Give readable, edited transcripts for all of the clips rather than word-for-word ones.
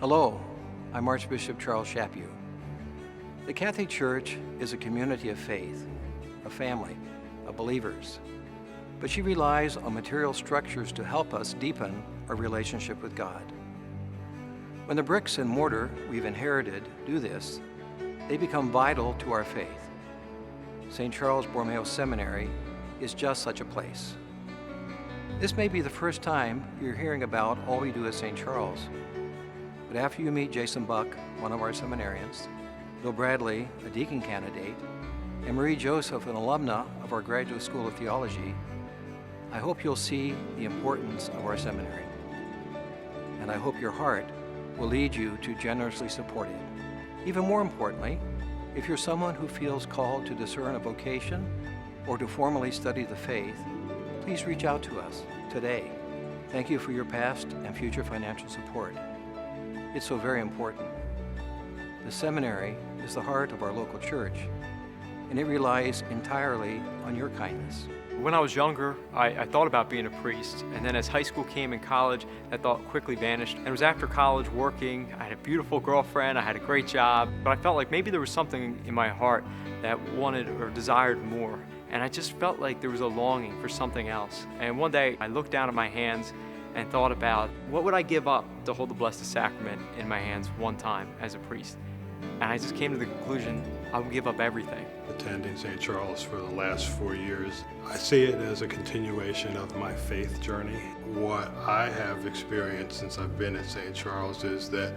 Hello, I'm Archbishop Charles Chaput. The Catholic Church is a community of faith, a family, of believers, but she relies on material structures to help us deepen our relationship with God. When the bricks and mortar we've inherited do this, they become vital to our faith. St. Charles Borromeo Seminary is just such a place. This may be the first time you're hearing about all we do at St. Charles. But after you meet Jason Buck, one of our seminarians, Bill Bradley, a deacon candidate, and Marie Joseph, an alumna of our Graduate School of Theology, I hope you'll see the importance of our seminary. And I hope your heart will lead you to generously support it. Even more importantly, if you're someone who feels called to discern a vocation or to formally study the faith, please reach out to us today. Thank you for your past and future financial support. It's so very important. The seminary is the heart of our local church, and it relies entirely on your kindness. When I was younger, I thought about being a priest, and then as high school came and college, that thought quickly vanished. And it was after college working, I had a beautiful girlfriend, I had a great job, but I felt like maybe there was something in my heart that wanted or desired more. And I just felt like there was a longing for something else. And one day I looked down at my hands and thought about what would I give up to hold the Blessed Sacrament in my hands one time as a priest. And I just came to the conclusion I would give up everything. Attending St. Charles for the last 4 years, I see it as a continuation of my faith journey. What I have experienced since I've been at St. Charles is that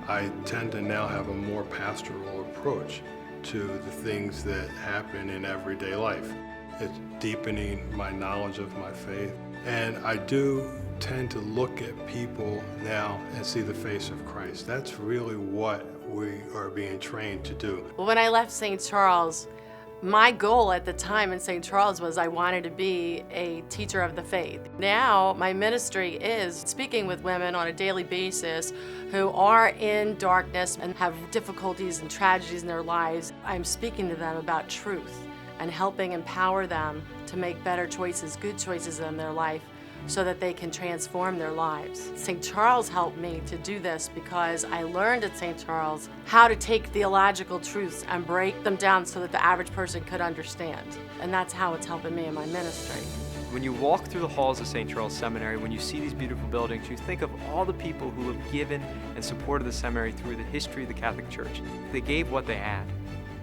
I tend to now have a more pastoral approach to the things that happen in everyday life. It's deepening my knowledge of my faith, and I do tend to look at people now and see the face of Christ. That's really what we are being trained to do. Well, when I left St. Charles, my goal at the time in St. Charles was I wanted to be a teacher of the faith. Now, my ministry is speaking with women on a daily basis who are in darkness and have difficulties and tragedies in their lives. I'm speaking to them about truth and helping empower them to make better choices, good choices in their life, so that they can transform their lives. St. Charles helped me to do this because I learned at St. Charles how to take theological truths and break them down so that the average person could understand. And that's how it's helping me in my ministry. When you walk through the halls of St. Charles Seminary, when you see these beautiful buildings, you think of all the people who have given and supported the seminary through the history of the Catholic Church. They gave what they had.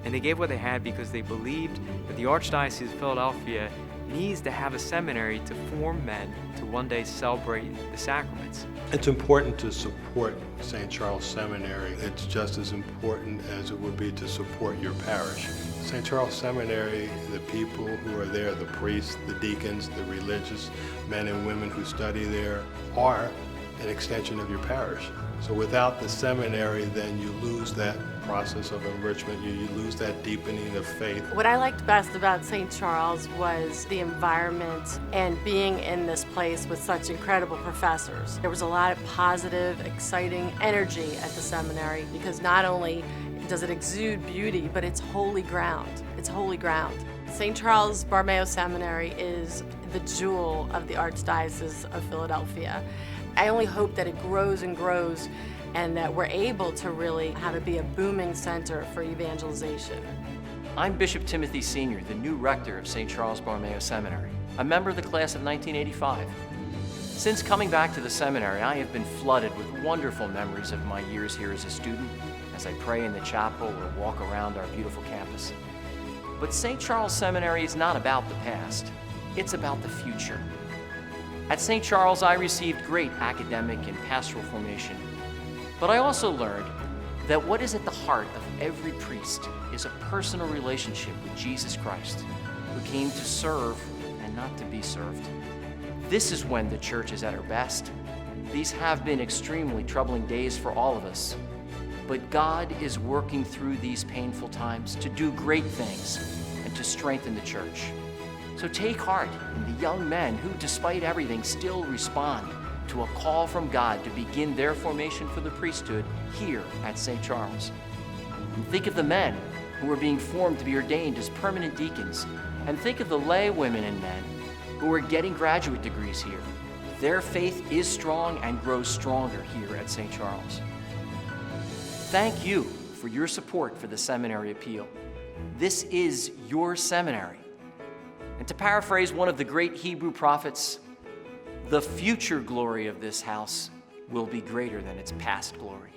And they gave what they had because they believed that the Archdiocese of Philadelphia needs to have a seminary to form men to one day celebrate the sacraments. It's important to support St. Charles Seminary. It's just as important as it would be to support your parish. St. Charles Seminary, the people who are there, the priests, the deacons, the religious men and women who study there, are an extension of your parish. So without the seminary, then you lose that process of enrichment, you lose that deepening of faith. What I liked best about St. Charles was the environment and being in this place with such incredible professors. There was a lot of positive, exciting energy at the seminary because not only does it exude beauty, but it's holy ground. It's holy ground. St. Charles Borromeo Seminary is the jewel of the Archdiocese of Philadelphia. I only hope that it grows and grows and that we're able to really have it be a booming center for evangelization. I'm Bishop Timothy Sr., the new rector of St. Charles Borromeo Seminary, a member of the class of 1985. Since coming back to the seminary, I have been flooded with wonderful memories of my years here as a student, as I pray in the chapel or walk around our beautiful campus. But St. Charles Seminary is not about the past, it's about the future. At St. Charles, I received great academic and pastoral formation, but I also learned that what is at the heart of every priest is a personal relationship with Jesus Christ, who came to serve and not to be served. This is when the church is at her best. These have been extremely troubling days for all of us, but God is working through these painful times to do great things and to strengthen the church. So take heart in the young men who, despite everything, still respond to a call from God to begin their formation for the priesthood here at St. Charles. And think of the men who are being formed to be ordained as permanent deacons. And think of the lay women and men who are getting graduate degrees here. Their faith is strong and grows stronger here at St. Charles. Thank you for your support for the seminary appeal. This is your seminary. And to paraphrase one of the great Hebrew prophets, the future glory of this house will be greater than its past glory.